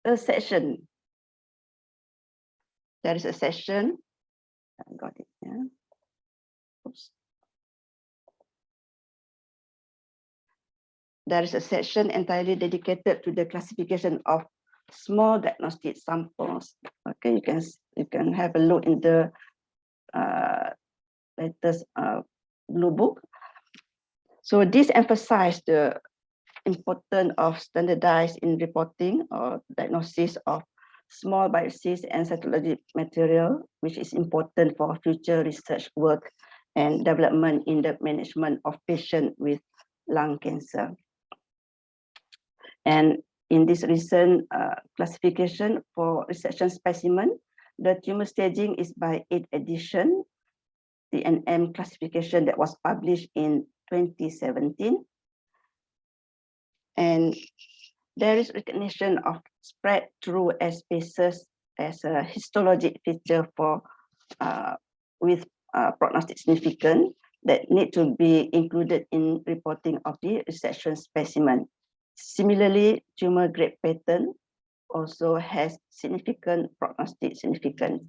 a section. There is a section. I got it. Yeah. Oops. There is a section entirely dedicated to the classification of small diagnostic samples. Okay, you can have a look in the latest blue book. So this emphasized the importance of standardized in reporting or diagnosis of small biopsies and cytology material, which is important for future research work and development in the management of patients with lung cancer. And in this recent classification for resection specimen, the tumor staging is by 8th edition, the NM classification that was published in 2017. And there is recognition of spread through spaces as a histologic feature for with prognostic significance that need to be included in reporting of the resection specimen. Similarly, tumor grade pattern also has significant prognostic significance.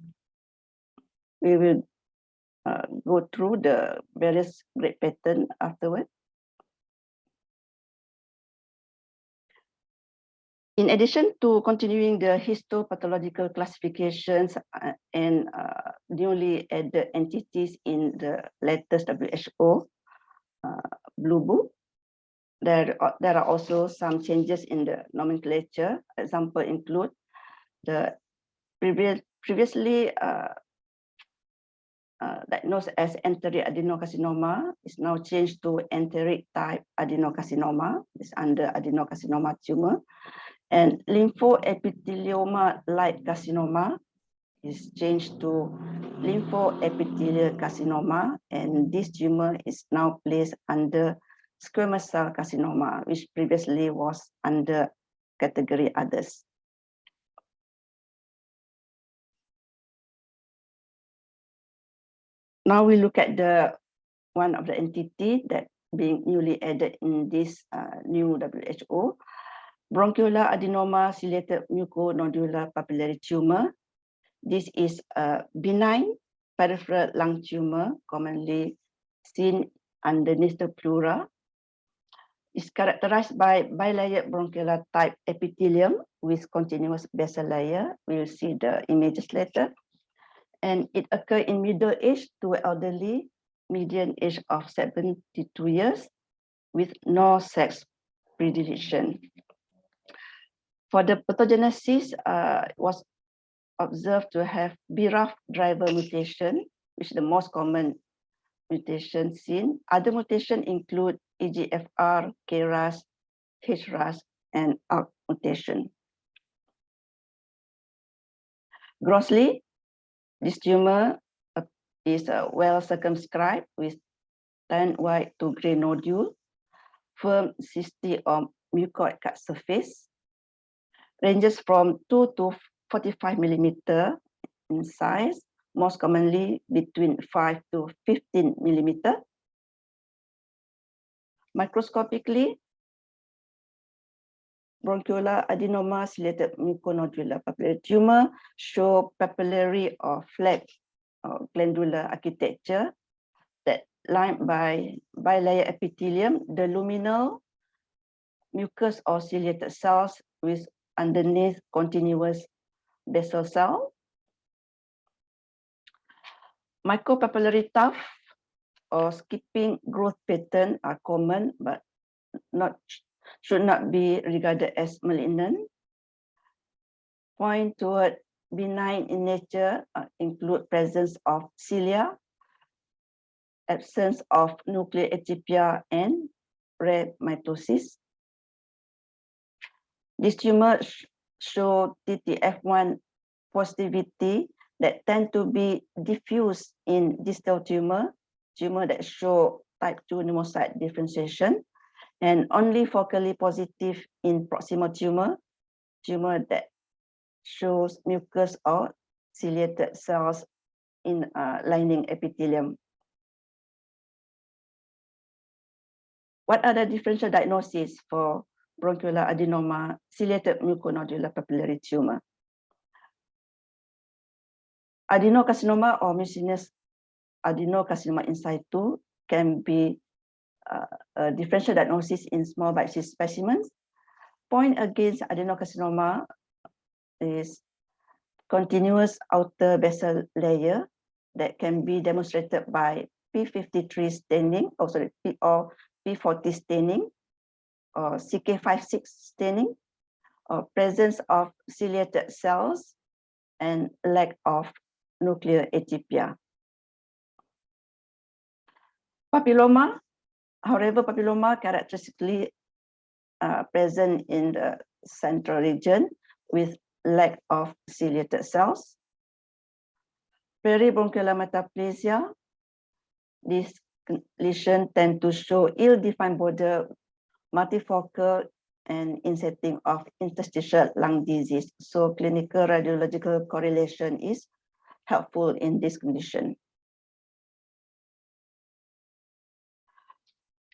We will go through the various grade pattern afterward. In addition to continuing the histopathological classifications and newly added entities in the latest WHO Blue Book, there are also some changes in the nomenclature. Example include the previously diagnosed as enteric adenocarcinoma is now changed to enteric type adenocarcinoma. It's under adenocarcinoma tumor. And lymphoepithelioma-like carcinoma is changed to lymphoepithelial carcinoma, and this tumor is now placed under squamous cell carcinoma, which previously was under category others. Now we look at the one of the entity that being newly added in this new WHO. Bronchiolial adenoma ciliated muconodular papillary tumor. This is a benign peripheral lung tumor commonly seen underneath the pleura. It's characterized by bilayered bronchiolar type epithelium with continuous basal layer. We'll see the images later. And it occurs in middle age to elderly, median age of 72 years with no sex predilection. For the pathogenesis, was observed to have BRAF driver mutation, which is the most common mutation seen. Other mutations include EGFR, KRAS, HRAS, and ALK mutation. Grossly, this tumor is well circumscribed with tan white to gray nodule, firm cystic or mucoid cut surface, ranges from 2 to 45 millimeter in size, most commonly between 5 to 15 millimeter. Microscopically, bronchiolar adenoma ciliated muconodular papillary tumor show papillary or flat or glandular architecture that lined by bilayer epithelium, the luminal mucus or ciliated cells with underneath continuous basal cell. Micropapillary tuft or skipping growth pattern are common but should not be regarded as malignant. Point toward benign in nature include presence of cilia, absence of nuclear atypia, and rare mitosis. This tumor show TTF1 positivity that tend to be diffuse in distal tumor that show type 2 pneumocyte differentiation, and only focally positive in proximal tumor that shows mucus or ciliated cells in lining epithelium. What are the differential diagnoses for bronchial adenoma, ciliated muconodular papillary tumor. Adenocarcinoma or mucinous adenocarcinoma in situ can be a differential diagnosis in small biopsy specimens. Point against adenocarcinoma is continuous outer basal layer that can be demonstrated by P53 staining, or P40 staining, or CK56 staining, or presence of ciliated cells, and lack of nuclear atypia. Papilloma, however, papilloma characteristically present in the central region with lack of ciliated cells. Peribronchial metaplasia, this lesion tend to show ill-defined border, multifocal, and in setting of interstitial lung disease. So clinical radiological correlation is helpful in this condition.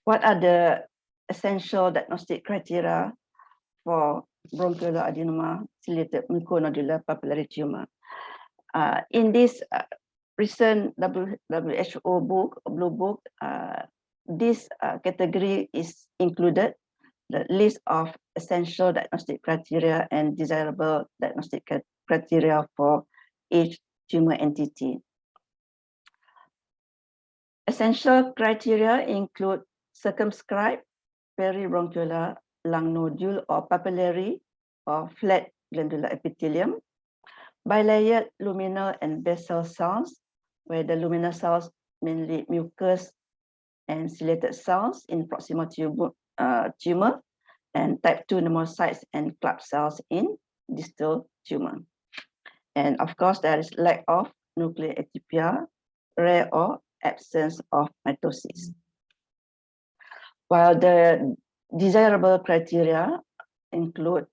What are the essential diagnostic criteria for bronchial adenoma ciliated muconodular papillary tumor? In this recent WHO book, Blue Book, this category is included, the list of essential diagnostic criteria and desirable diagnostic criteria for each tumor entity. Essential criteria include circumscribed peribronchial lung nodule or papillary or flat glandular epithelium, bilayered luminal and basal cells, where the luminal cells mainly mucus and ciliated cells in proximal tumor, and type 2 pneumocytes and club cells in distal tumor. And of course, there is lack of nuclear atypia, rare or absence of mitosis. While the desirable criteria include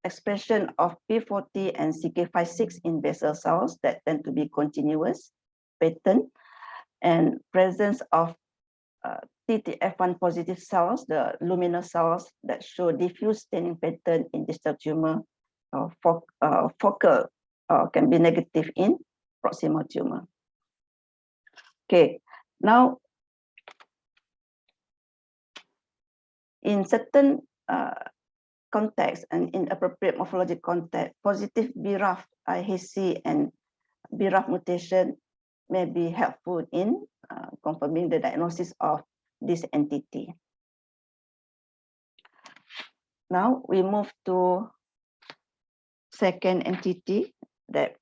expression of P40 and CK56 in basal cells that tend to be continuous, patent, and presence of TTF1 positive cells, the luminal cells that show diffuse staining pattern in distal tumor, focal, can be negative in proximal tumor. Okay, now in certain context and in appropriate morphologic context, positive BRAF, IHC, and BRAF mutation may be helpful in confirming the diagnosis of this entity. Now we move to second entity that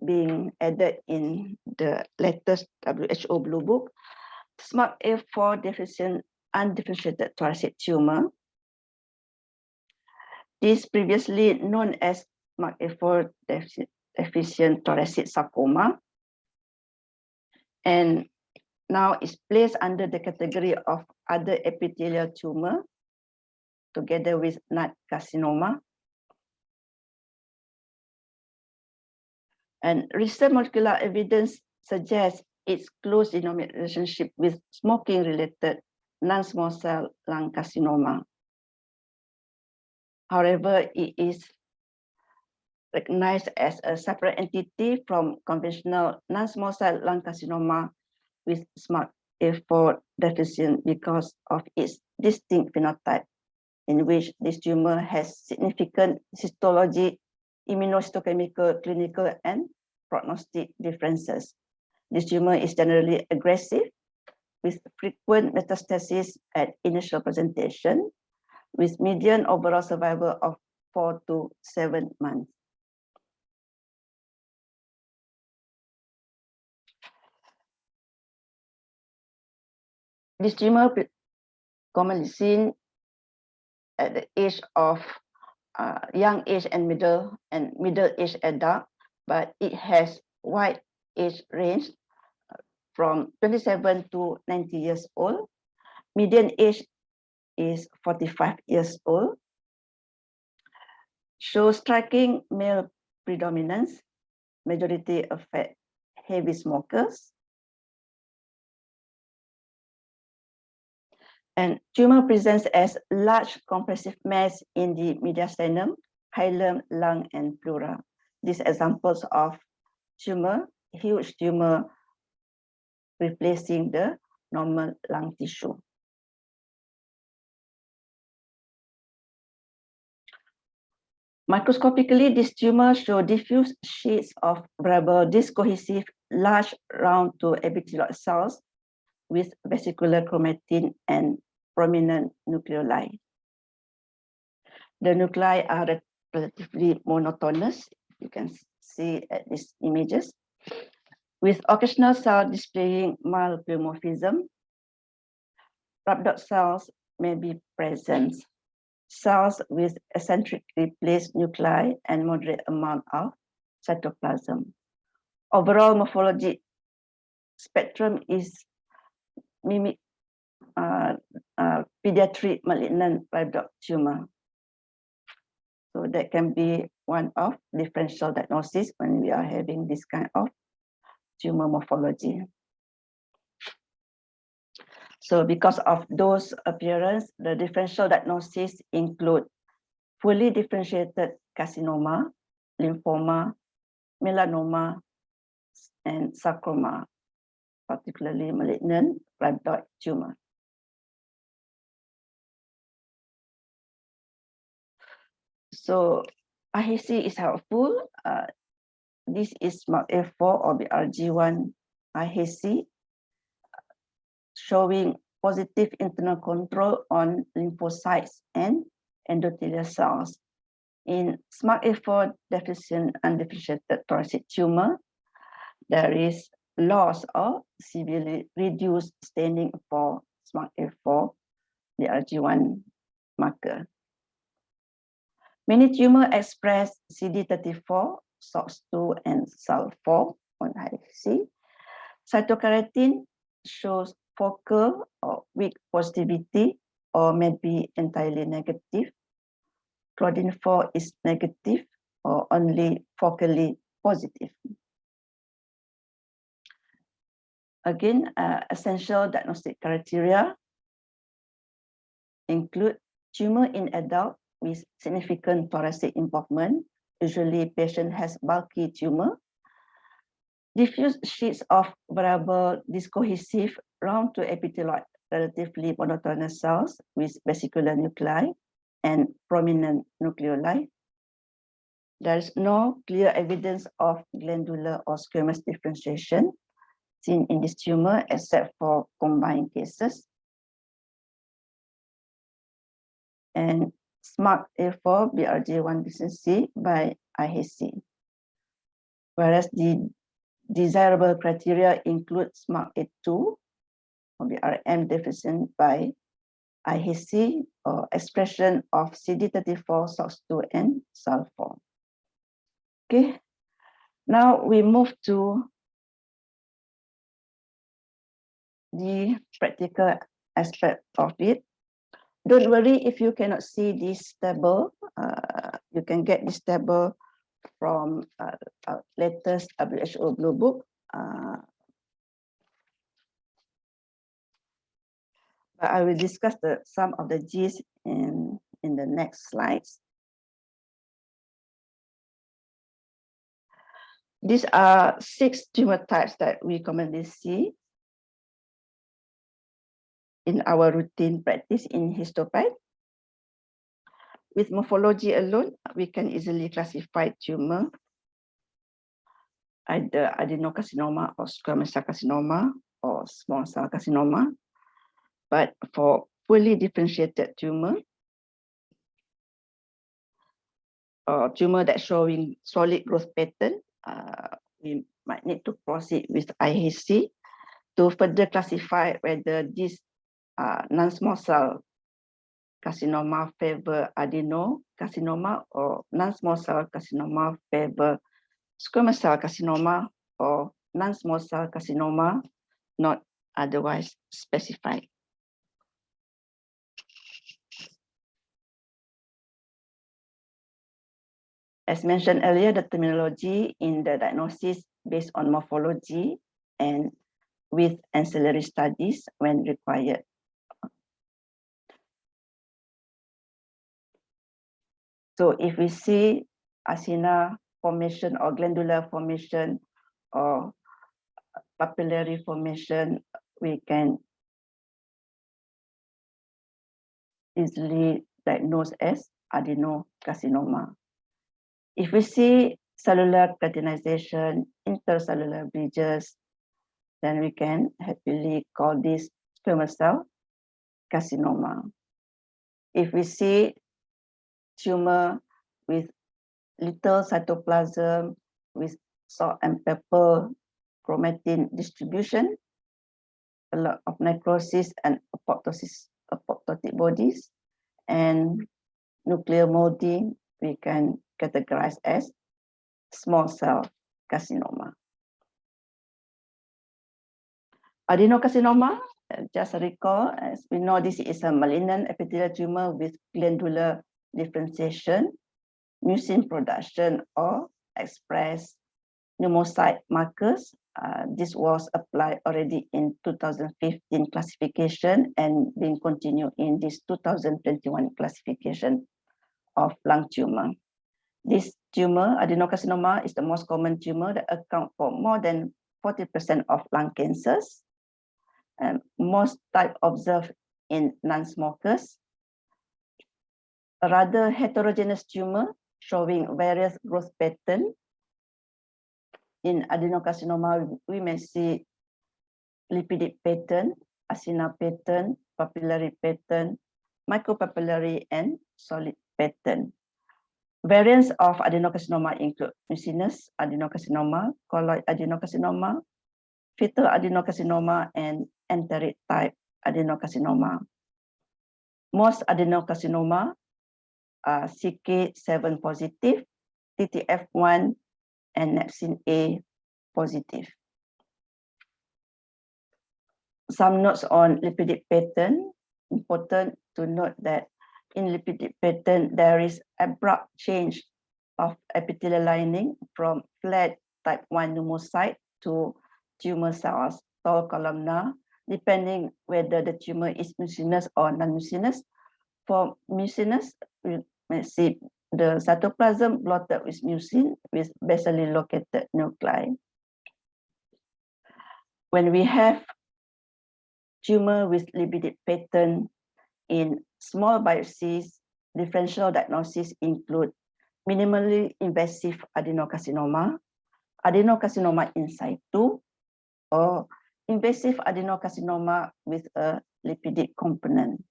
being added in the latest WHO Blue Book, SMARCA4 deficient undifferentiated thoracic tumor. This previously known as SMARCA4 deficient thoracic sarcoma, and now is placed under the category of other epithelial tumor together with NAT carcinoma. And recent molecular evidence suggests its close genomic relationship with smoking-related non-small cell lung carcinoma. However, it is recognized as a separate entity from conventional non-small cell lung carcinoma with SMARCA4 deficient because of its distinct phenotype, in which this tumor has significant histology, immunohistochemical, clinical, and prognostic differences. This tumor is generally aggressive with frequent metastasis at initial presentation, with median overall survival of 4 to 7 months. This tumor commonly seen at the age of young age and middle age adult, but it has wide age range from 27 to 90 years old. Median age is 45 years old. Shows striking male predominance, majority of heavy smokers. And tumor presents as large compressive mass in the mediastinum, hilum, lung, and pleura. These examples of tumor, huge tumor replacing the normal lung tissue. Microscopically, these tumors show diffuse sheets of variable discohesive large round to epithelioid cells with vesicular chromatin and prominent nucleoli. The nuclei are relatively monotonous. You can see at these images, with occasional cells displaying mild pleomorphism. Rhabdoid cells may be present. Cells with eccentrically placed nuclei and moderate amount of cytoplasm. Overall morphology spectrum is mimic pediatric malignant rhabdoid tumor. So that can be one of differential diagnosis when we are having this kind of tumor morphology. So because of those appearance, the differential diagnosis include fully differentiated carcinoma, lymphoma, melanoma, and sarcoma, particularly malignant rhabdoid tumor. So IHC is helpful. This is SMART-A4 or BRG1 IHC, showing positive internal control on lymphocytes and endothelial cells. In SMART-A4 deficient undifferentiated thoracic tumor, there is loss or severely reduced staining for SMART-A4, the BRG1 marker. Many tumors express CD34, SOX2, and SAL4 on IHC. Cytokeratin shows focal or weak positivity or maybe entirely negative. Claudin 4 is negative or only focally positive. Again, essential diagnostic criteria include tumor in adult with significant thoracic involvement. Usually patient has bulky tumor. Diffuse sheets of variable discohesive round to epithelioid relatively monotonous cells with vesicular nuclei and prominent nucleoli. There is no clear evidence of glandular or squamous differentiation seen in this tumor except for combined cases. And SMART-A4 BRG1 deficiency by IHC. Whereas the desirable criteria include SMART-A2 or BRM deficient by IHC or expression of CD34, SOX2, and SAL4. Okay, now we move to the practical aspect of it. Don't worry if you cannot see this table. You can get this table from latest WHO Blue Book. But I will discuss some of the G's in the next slides. These are 6 tumor types that we commonly see in our routine practice in histopath. With morphology alone, we can easily classify tumor, either adenocarcinoma or squamous cell carcinoma or small cell carcinoma. But for fully differentiated tumor, or tumor that's showing solid growth pattern, we might need to proceed with IHC to further classify whether this non-small cell carcinoma favor adenocarcinoma or non-small cell carcinoma favor squamous cell carcinoma or non-small cell carcinoma not otherwise specified. As mentioned earlier, the terminology in the diagnosis based on morphology and with ancillary studies when required. So if we see acina formation or glandular formation or papillary formation, we can easily diagnose as adenocarcinoma. If we see cellular keratinization, intercellular bridges, then we can happily call this squamous cell carcinoma. If we see tumor with little cytoplasm with salt and pepper chromatin distribution, a lot of necrosis and apoptotic bodies, and nuclear molding, we can categorize as small cell carcinoma. Adenocarcinoma, just recall, as we know, this is a malignant epithelial tumor with glandular differentiation, mucin production, or express pneumocyte markers. This was applied already in 2015 classification and being continued in this 2021 classification of lung tumor. This tumor, adenocarcinoma, is the most common tumor that accounts for more than 40% of lung cancers. And most type observed in non-smokers. A rather heterogeneous tumor showing various growth patterns. In adenocarcinoma, we may see lipidic pattern, acina pattern, papillary pattern, micropapillary, and solid pattern. Variants of adenocarcinoma include mucinous adenocarcinoma, colloid adenocarcinoma, fetal adenocarcinoma, and enteric type adenocarcinoma. Most adenocarcinoma are CK7 positive, TTF1, and nepsin A positive. Some notes on lipidic pattern. Important to note that in lipidic pattern, there is abrupt change of epithelial lining from flat type 1 pneumocyte to tumor cells, tall columnar, depending whether the tumor is mucinous or non-mucinous. For mucinous, we may see the cytoplasm blotted with mucin with basally located nuclei. When we have tumor with lipidic pattern in small biopsies, differential diagnosis include minimally invasive adenocarcinoma, adenocarcinoma in situ, or invasive adenocarcinoma with a lipidic component.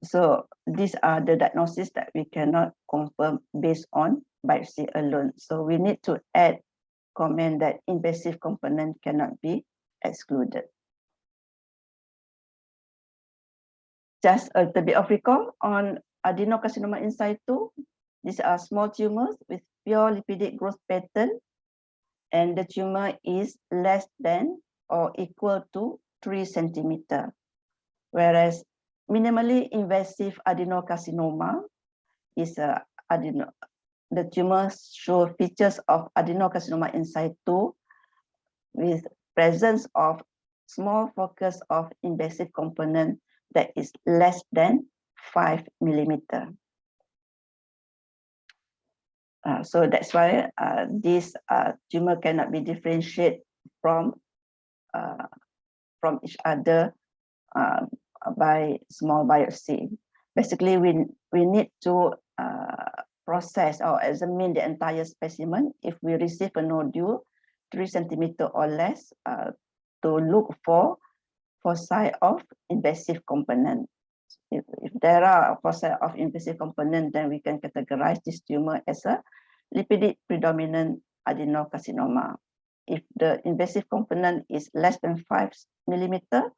So these are the diagnoses that we cannot confirm based on biopsy alone. So we need to add comment that invasive component cannot be excluded. Just a little bit of recall on adenocarcinoma in situ. These are small tumors with pure lipidic growth pattern, and the tumor is less than or equal to 3 centimeters. Whereas minimally invasive adenocarcinoma is the tumors show features of adenocarcinoma in situ with presence of small focus of invasive component that is less than 5 millimeter. So that's why this tumor cannot be differentiated from each other by small biopsy. Basically, we need to process or examine the entire specimen if we receive a nodule 3 centimeter or less to look for foci of invasive component. If there are foci of invasive component, then we can categorize this tumor as a lipidic predominant adenocarcinoma. If the invasive component is less than 5 millimeter,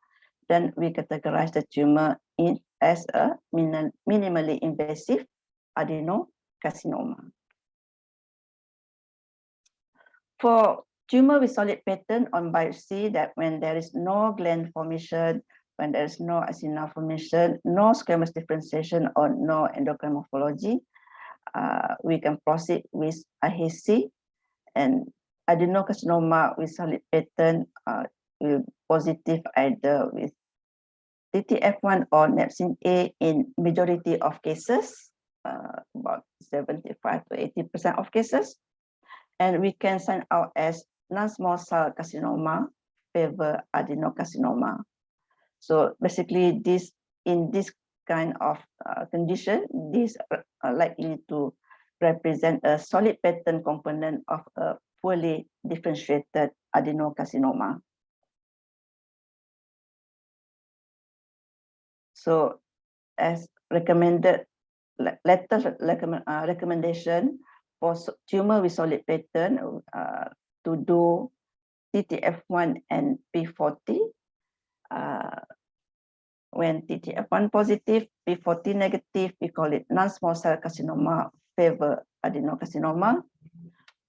then we categorize the tumor as a minimally invasive adenocarcinoma. For tumor with solid pattern on biopsy, that when there is no gland formation, when there is no acina formation, no squamous differentiation, or no endocrine morphology, we can proceed with IHC, and adenocarcinoma with solid pattern will positive either with TTF1 or nepsin A in majority of cases, about 75 to 80% of cases, and we can sign out as non-small cell carcinoma favor adenocarcinoma. So basically, in this kind of condition, these are likely to represent a solid pattern component of a poorly differentiated adenocarcinoma. So, as recommended, latest recommendation for tumor with solid pattern to do TTF1 and P40. When TTF1 positive, P40 negative, we call it non-small cell carcinoma favor adenocarcinoma.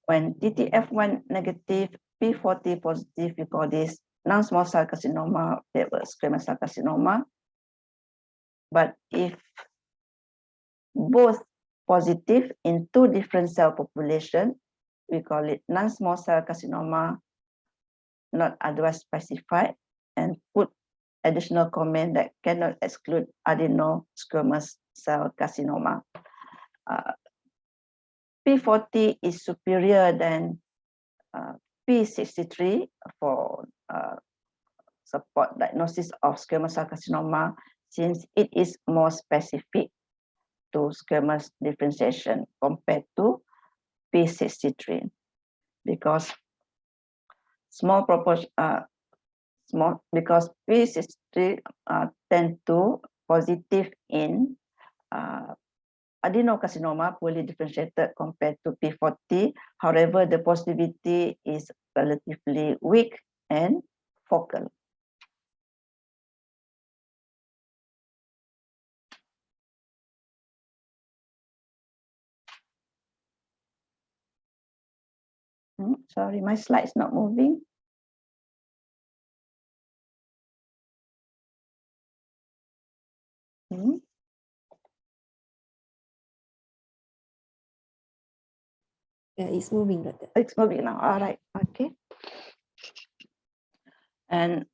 When TTF1 negative, P40 positive, we call this non-small cell carcinoma favor squamous cell carcinoma. But if both positive in two different cell population, we call it non-small cell carcinoma, not otherwise specified, and put additional comment that cannot exclude adenosquamous cell carcinoma. P40 is superior than P63 for support diagnosis of squamous cell carcinoma, since it is more specific to squamous differentiation compared to P63, because small proportion because P63 tend to positive in adenocarcinoma poorly differentiated compared to P40. However, the positivity is relatively weak and focal. Sorry, my slide's not moving. Yeah, it's moving, Doctor. It's moving now. All right. Okay. And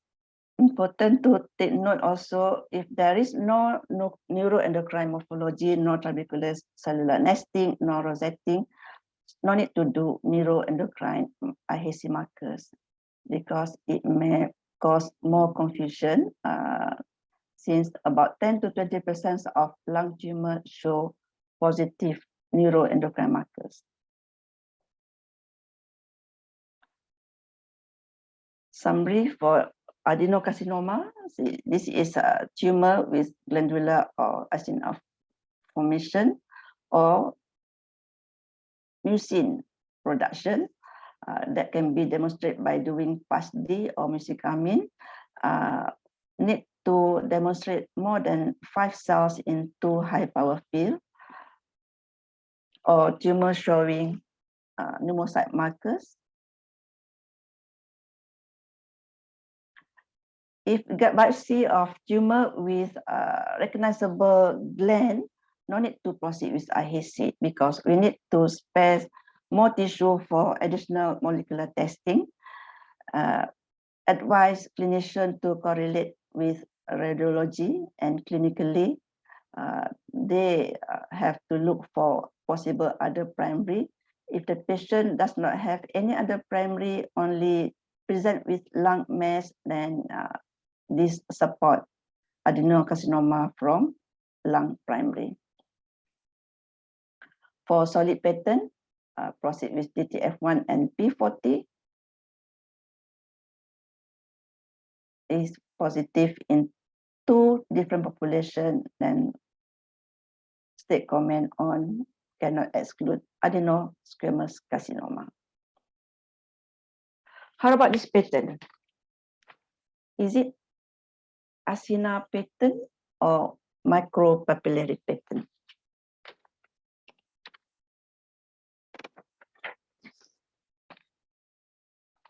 important to take note also, if there is no neuroendocrine morphology, no trabecular cellular nesting, no rosetting, no need to do neuroendocrine IHC markers, because it may cause more confusion, since about 10 to 20% of lung tumor show positive neuroendocrine markers. Summary for adenocarcinoma. This is a tumor with glandular or acinar formation or mucin production that can be demonstrated by doing PASD or mucicamin. Need to demonstrate more than 5 cells in 2 high power field, or tumor showing pneumocyte markers. If gut biopsy of tumor with recognizable gland, no need to proceed with IHC, because we need to spare more tissue for additional molecular testing. Advise clinician to correlate with radiology, and clinically they have to look for possible other primary. If the patient does not have any other primary, only present with lung mass, then this support adenocarcinoma from lung primary. For solid pattern, proceed with TTF1 and P40 is positive in 2 different population, then state comment on cannot exclude adenosquamous carcinoma. How about this pattern? Is it acinar pattern or micropapillary pattern?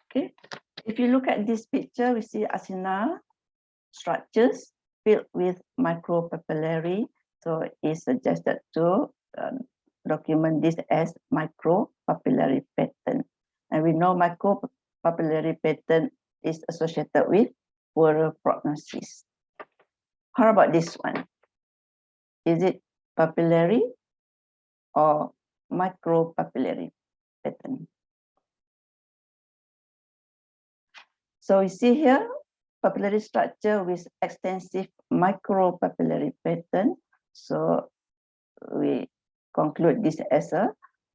Okay, if you look at this picture, we see acinar structures filled with micropapillary. So it's suggested to document this as micropapillary pattern. And we know micropapillary pattern is associated with poorer prognosis. How about this one? Is it papillary or micropapillary pattern? So you see here, papillary structure with extensive micropapillary pattern. So we conclude this as a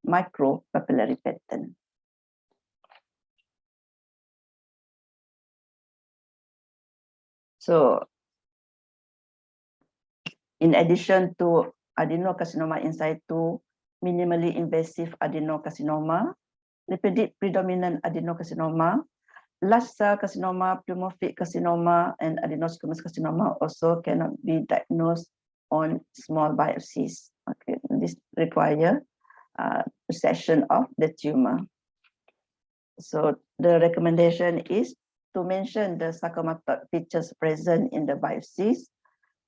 micropapillary pattern. So in addition to adenocarcinoma in situ, minimally invasive adenocarcinoma, lipid predominant adenocarcinoma, large cell carcinoma, pleomorphic carcinoma, and adenosquamous carcinoma also cannot be diagnosed on small biopsies. Okay, this require resection of the tumor. So the recommendation is to mention the sarcomatoid features present in the biopsies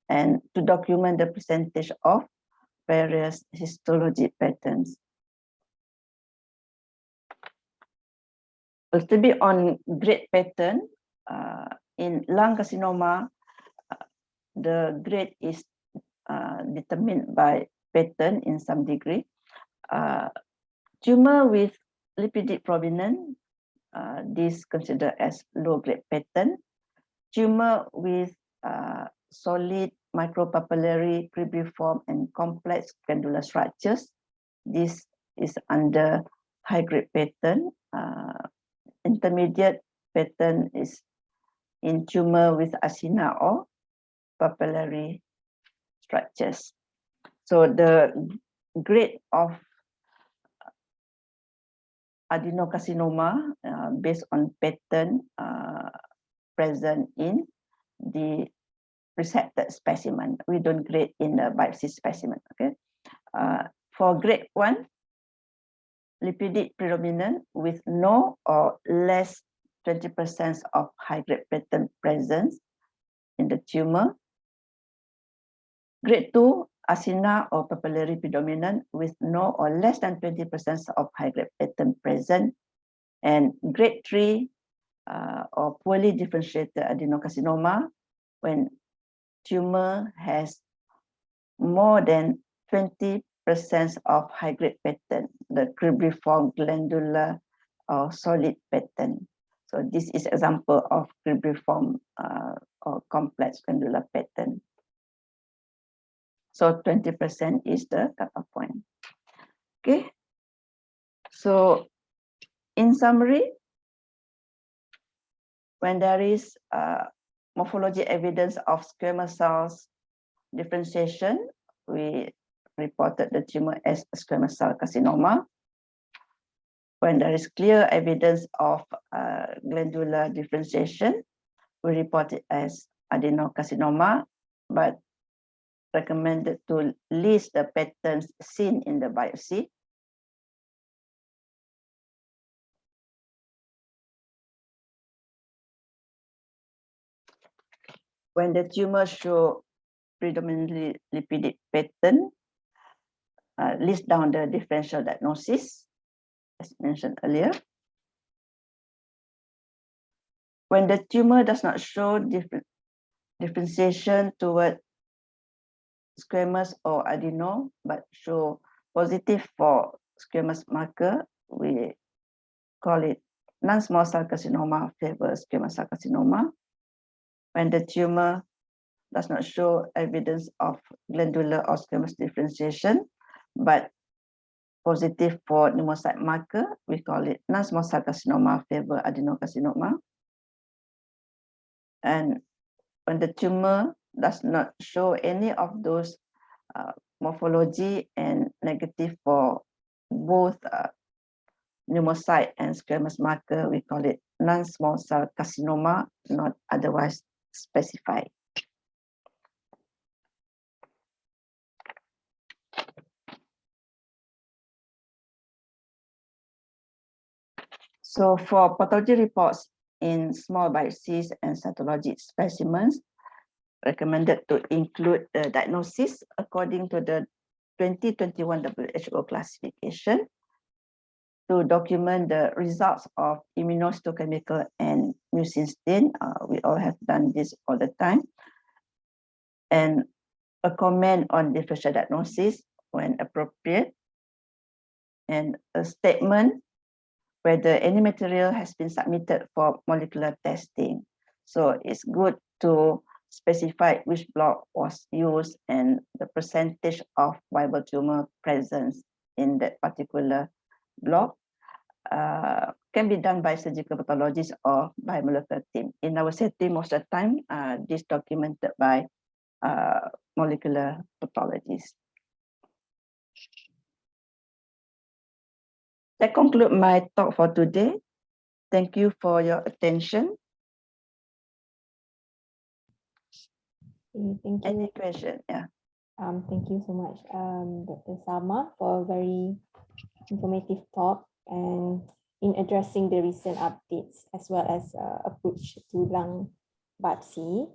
and to document the percentage of various histology patterns. A little bit on grade pattern, in lung carcinoma, the grade is determined by pattern in some degree. Tumor with lipidic prominent, this considered as low grade pattern. Tumor with solid micropapillary, cribriform, and complex glandular structures, this is under high grade pattern. Intermediate pattern is in tumor with acina or papillary structures. So the grade of adenocarcinoma based on pattern present in the resected specimen. We don't grade in the biopsy specimen. Okay. For grade 1, lipidic predominant with no or less 20% of high-grade pattern presence in the tumor. Grade 2, acina or papillary predominant with no or less than 20% of high-grade pattern present. And grade 3, or poorly differentiated adenocarcinoma, when tumor has more than 20% of high-grade pattern, the cribriform glandular or solid pattern. So this is example of cribriform or complex glandular pattern. So 20% is the cutoff point. Okay. So in summary, when there is morphology evidence of squamous cells differentiation, we reported the tumor as squamous cell carcinoma. When there is clear evidence of glandular differentiation, we report it as adenocarcinoma, but recommended to list the patterns seen in the biopsy. When the tumor show predominantly lipidic pattern, list down the differential diagnosis, as mentioned earlier. When the tumor does not show differentiation toward squamous or adeno, but show positive for squamous marker, we call it non-small cell carcinoma favor squamous cell carcinoma. When the tumor does not show evidence of glandular or squamous differentiation, but positive for pneumocyte marker, we call it non-small cell carcinoma favor adenocarcinoma. And when the tumor does not show any of those morphology and negative for both pneumocyte and squamous marker, we call it non-small cell carcinoma, not otherwise specified. So for pathology reports in small biopsies and cytologic specimens, recommended to include the diagnosis according to the 2021 WHO classification, to document the results of immunohistochemical and mucin stain. We all have done this all the time. and a comment on differential diagnosis when appropriate, and a statement whether any material has been submitted for molecular testing. So it's good to specify which block was used and the percentage of viable tumor presence in that particular block. Can be done by surgical pathologist or by molecular team. In our setting, most of the time, this documented by molecular pathologists. That concludes my talk for today. Thank you for your attention. Thank you. Any question? Yeah. Thank you so much, Dr. Salmah, for a very informative talk and in addressing the recent updates as well as approach to lung biopsy.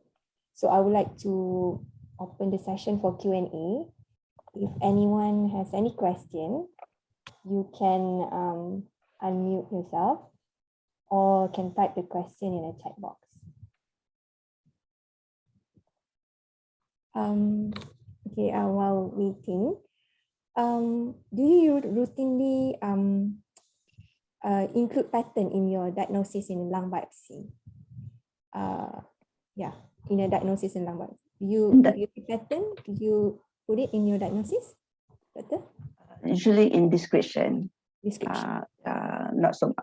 So I would like to open the session for Q&A. If anyone has any question, you can unmute yourself or can type the question in a chat box. Okay, while waiting, do you routinely include pattern in your diagnosis in lung biopsy? Yeah, in a diagnosis in lung biopsy. Do you pattern? Do you put it in your diagnosis, doctor? Usually in description. Not so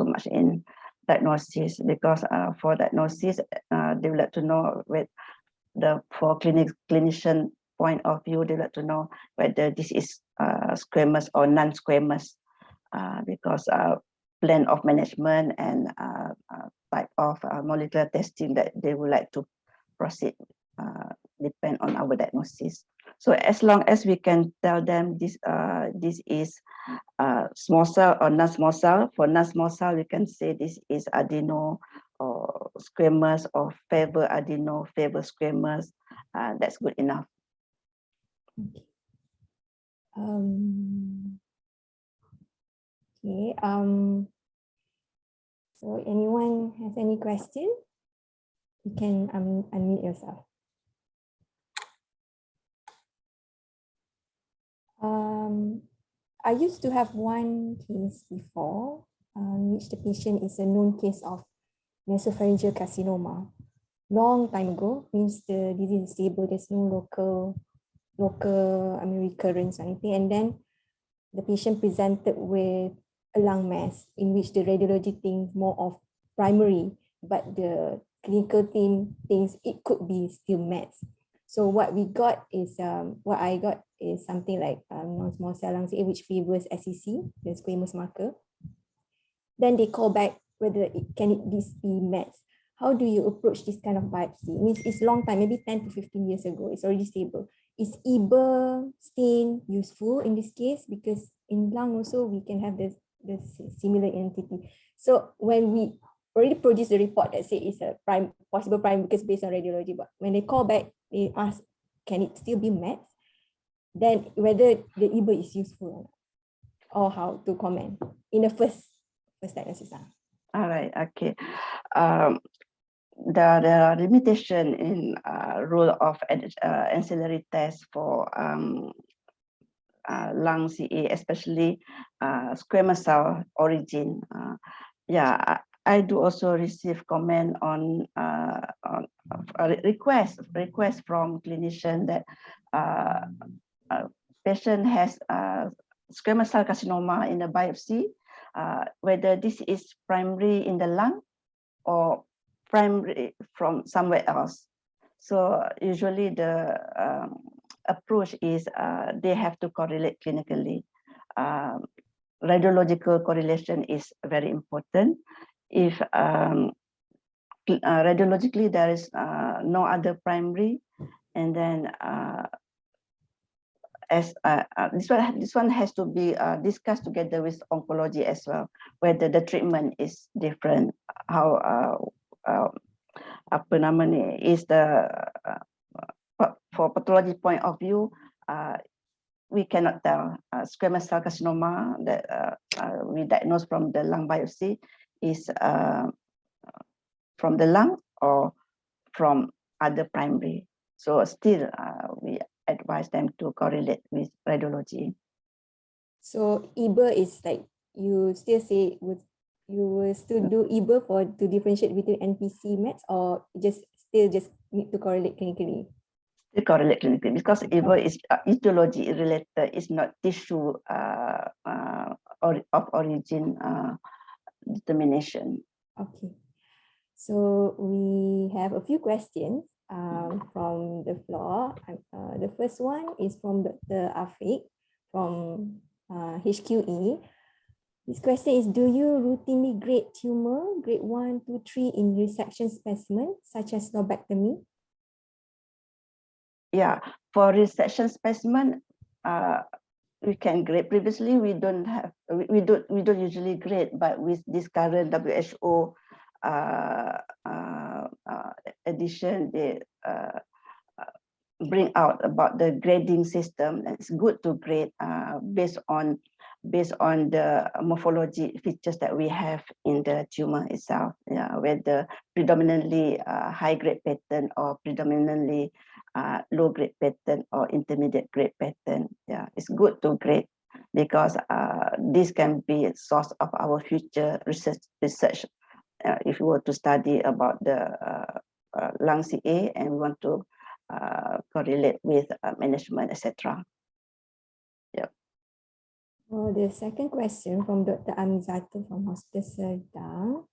much in diagnosis, because for diagnosis they would like to know for clinician point of view, they would like to know whether this is squamous or non-squamous, because plan of management and type of molecular testing that they would like to proceed depend on our diagnosis. So as long as we can tell them this is small cell or non-small cell. For non-small cell, we can say this is adeno or squamous or favor adeno, favor squamous. That's good enough. Okay. Okay. So anyone has any question? You can unmute yourself. I used to have one case before, which the patient is a known case of nasopharyngeal carcinoma. Long time ago, means the disease is stable. There's no local recurrence or anything. And then the patient presented with a lung mass in which the radiology thinks more of primary, but the clinical team thinks it could be still mets. So what we got is what I got is something like non-small cell lung cancer, which favors SEC, the squamous marker. Then they call back whether this be mets. How do you approach this kind of biopsy? It means it's long time, maybe 10 to 15 years ago. It's already stable. Is EBER stain useful in this case? Because in lung also we can have the similar entity. So when we already produce the report that say it's a possible prime because based on radiology, but when they call back, they ask, can it still be met? Then whether the EBER is useful or how to comment in the first diagnosis. All right, okay. There are limitation in role of ancillary tests for lung CA, especially squamous cell origin. Yeah, I do also receive comment on request from clinician that patient has squamous cell carcinoma in the biopsy, whether this is primary in the lung or primary from somewhere else. So usually the approach is they have to correlate clinically. Radiological correlation is very important. If radiologically there is no other primary, and then as this one has to be discussed together with oncology as well, whether the treatment is different, how apa namanya is the for pathology point of view, we cannot tell. Squamous cell carcinoma that we diagnose from the lung biopsy is from the lung or from other primary. So still, we advise them to correlate with radiology. So EBA is like, you still say you will still do EBA to differentiate between NPC meds, or just need to correlate clinically? Still correlate clinically, because EBA is etiology related, it's not tissue of origin determination. Okay. So we have a few questions from the floor. The first one is from Dr. Afiq from HQE. This question is, do you routinely grade tumor, grade 1, 2, 3 in resection specimen, such as lobectomy? Yeah, for resection specimen, we can grade. Previously, we don't usually grade, but with this current WHO edition, they bring out about the grading system. It's good to grade based on the morphology features that we have in the tumor itself. Yeah, whether predominantly high grade pattern or predominantly low grade pattern or intermediate grade pattern. Yeah, it's good to grade, because this can be a source of our future research. If we were to study about the lung CA and we want to correlate with management, etc. Yep. Oh, the second question from Dr. Amizatu from Hospital Serdang.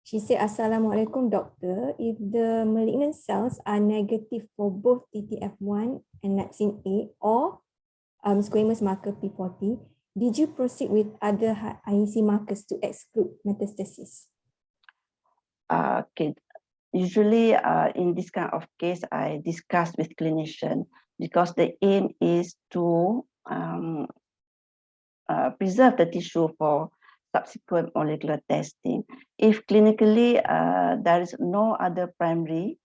She said, Assalamualaikum, doctor. If the malignant cells are negative for both TTF1 and nepsin A or squamous marker P40, did you proceed with other IEC markers to exclude metastasis? Okay. Usually, in this kind of case, I discuss with clinician, because the aim is to preserve the tissue for subsequent molecular testing. If clinically there is no other primary,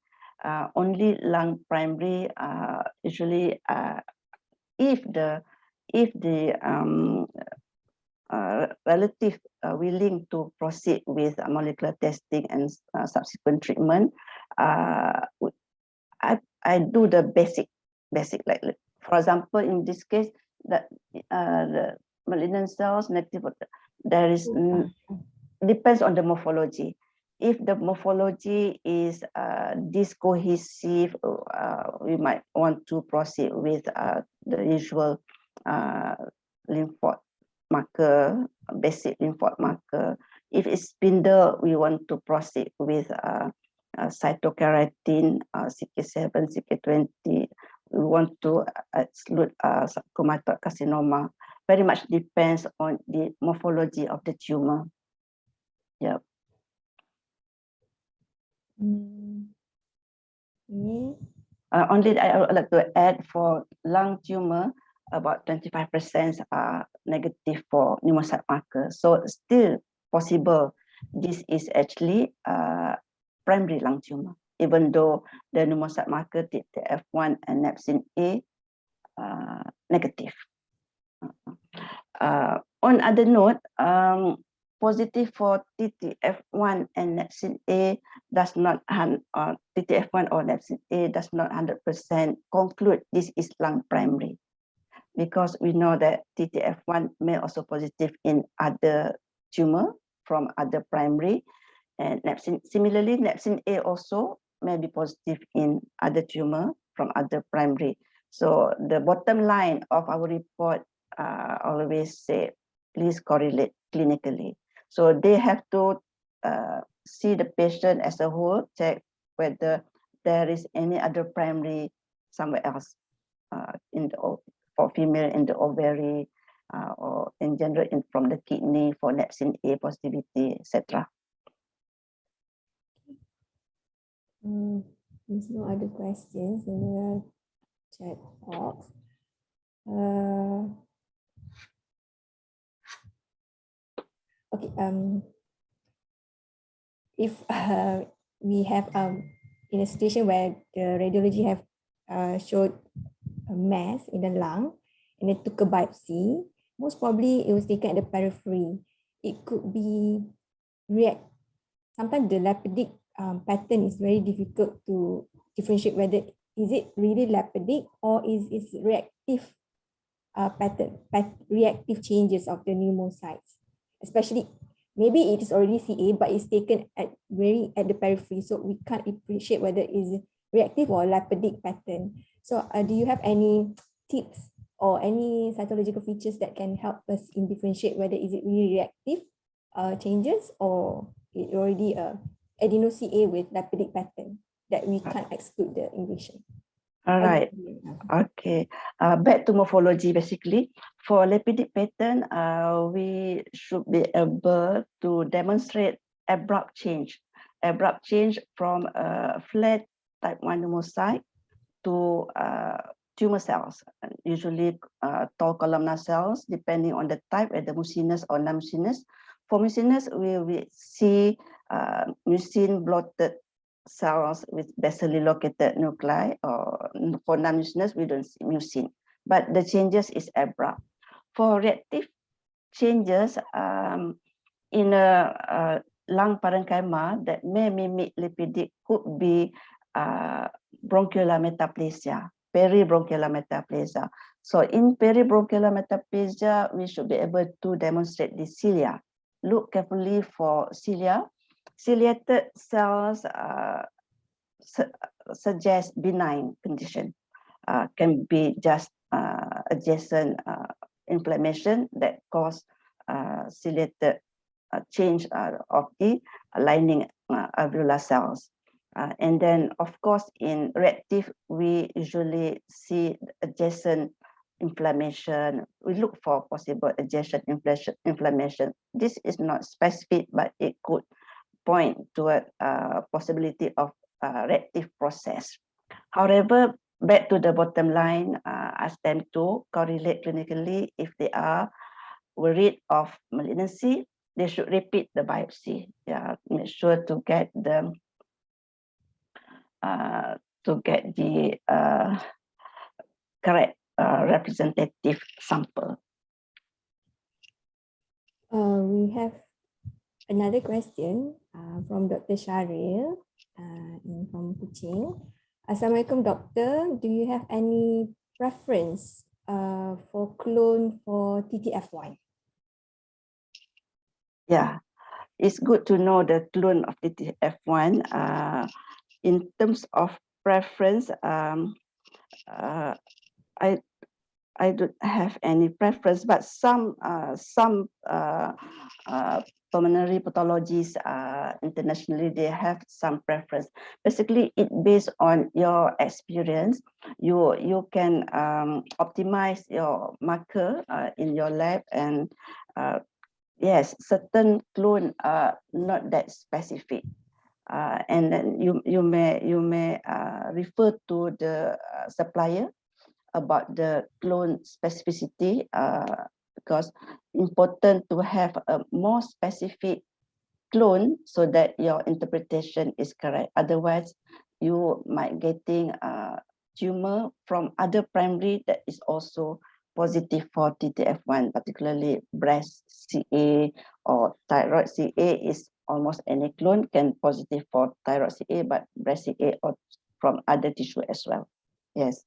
only lung primary, usually if the relative willing to proceed with molecular testing and subsequent treatment, I do the basic, like, for example, in this case, that the malignant cells negative, there is depends on the morphology. If the morphology is discohesive, we might want to proceed with the usual lymphoid marker, basic lymphoid marker. If it's spindle, we want to proceed with cytokeratin, CK7, CK20. We want to exclude sarcomatoid carcinoma. Very much depends on the morphology of the tumor. Yep. Only I would like to add, for lung tumor, about 25% are negative for pneumocyte marker. So still possible. This is actually primary lung tumor, even though the pneumocyte marker TTF1 and nepsin A negative. On other note, positive for TTF1 and nepsin A does not TTF1 or nepsin A does not 100% conclude this is lung primary, because we know that TTF1 may also positive in other tumor from other primary, and similarly nepsin A also may be positive in other tumor from other primary. So the bottom line of our report always say, please correlate clinically. So they have to see the patient as a whole, check whether there is any other primary somewhere else for female in the ovary, or in general from the kidney for nepsin A positivity, etc. There's no other questions in the chat box. Okay. If we have in a situation where the radiology have showed a mass in the lung and they took a biopsy, most probably it was taken at the periphery. It could be Sometimes the lipidic pattern is very difficult to differentiate whether is it really lipidic or is it reactive reactive changes of the pneumocytes, especially maybe it is already CA, but it's taken at the periphery, so we can't appreciate whether it is reactive or lipidic pattern. So do you have any tips or any cytological features that can help us in differentiate whether is it really reactive changes or it already adeno-CA with lipidic pattern that we can't exclude the invasion? All right. Okay. Back to morphology, basically. For lipidic pattern, we should be able to demonstrate abrupt change from a flat type 1 pneumocyte to tumor cells, usually tall columnar cells, depending on the type, whether mucinous or non-mucinous. For mucinous, we see mucin blotted cells with basally located nuclei, or for non-mucinous, we don't see mucin, but the changes is abrupt. For reactive changes in a lung parenchyma that may mimic lipidic could be bronchiolar metaplasia, peribronchiolar metaplasia. So in peribronchiolar metaplasia, we should be able to demonstrate the cilia. Look carefully for cilia. Ciliated cells suggest benign condition. Can be just adjacent inflammation that cause ciliated change of the lining alveolar cells. And then, of course, in reactive, we usually see adjacent inflammation. We look for possible adjacent inflammation. This is not specific, but it could point toward possibility of reactive process. However, back to the bottom line, ask them to correlate clinically. If they are worried of malignancy, they should repeat the biopsy. Yeah, make sure to get the correct representative sample. We have another question from Dr. Sharil from Kuching. Assalamualaikum, doctor. Do you have any preference for clone for TTF1? Yeah, it's good to know the clone of TTF1. In terms of preference, I don't have any preference, but some pulmonary pathologists internationally, they have some preference. Basically, it based on your experience. You can optimize your marker in your lab, and yes, certain clone are not that specific. And then you may refer to the supplier about the clone specificity, because important to have a more specific clone so that your interpretation is correct. Otherwise, you might getting a tumor from other primary that is also positive for TTF1, particularly breast CA or thyroid CA. Is almost any clone can positive for thyroid CA, but breast CA or from other tissue as well. Yes.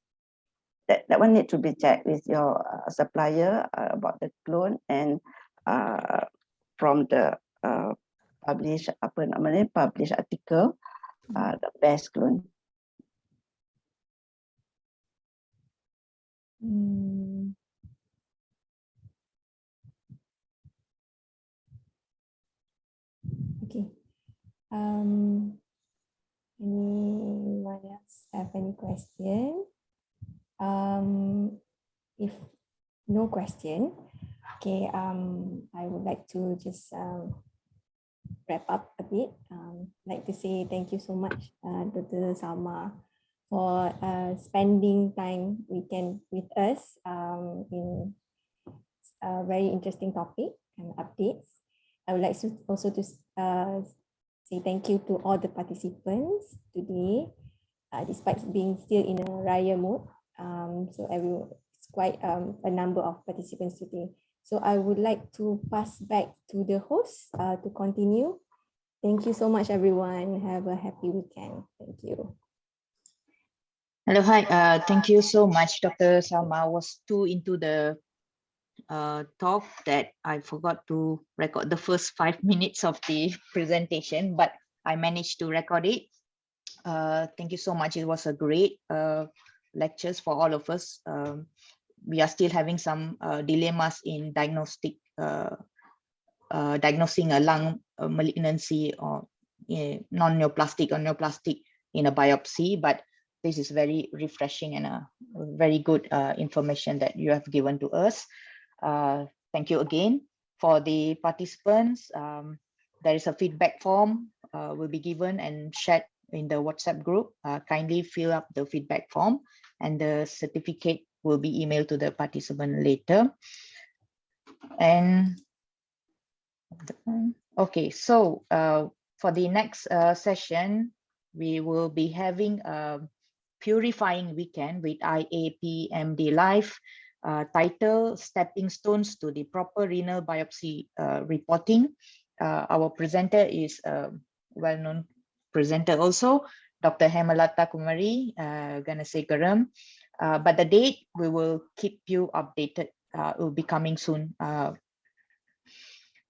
That one need to be checked with your supplier about the clone, and from the published article, the best clone. Okay. Anyone else have any question? If no question, okay, I would like to just wrap up a bit. Like to say thank you so much, Dr. Salmah, for spending time with us in a very interesting topic and updates. I would like to also to say thank you to all the participants today, despite being still in a raya mode. So it's quite a number of participants today. So I would like to pass back to the host to continue. Thank you so much, everyone. Have a happy weekend. Thank you. Hello, hi. Thank you so much, Dr. Salmah. I was too into the talk that I forgot to record the first 5 minutes of the presentation, but I managed to record it. Thank you so much. It was a great lectures for all of us. We are still having some dilemmas in diagnosing a lung malignancy or non-neoplastic or neoplastic in a biopsy, but this is very refreshing and a very good information that you have given to us. Thank you again. For the participants, there is a feedback form will be given and shared in the WhatsApp group. Kindly fill up the feedback form and the certificate will be emailed to the participant later. And okay, so for the next session, we will be having a purifying weekend with IAPMD Live, title Stepping Stones to the Proper Renal Biopsy Reporting. Our presenter is a well-known presenter also, Dr. Hemalata Kumari Ganasekaram. But the date, we will keep you updated. It will be coming soon.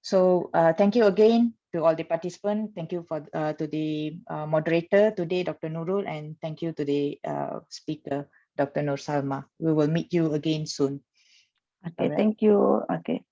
So thank you again to all the participants. Thank you for to the moderator today, Dr. Nurul, and thank you to the speaker, Dr. Nur Salmah. We will meet you again soon. Okay, All right. thank you. Okay.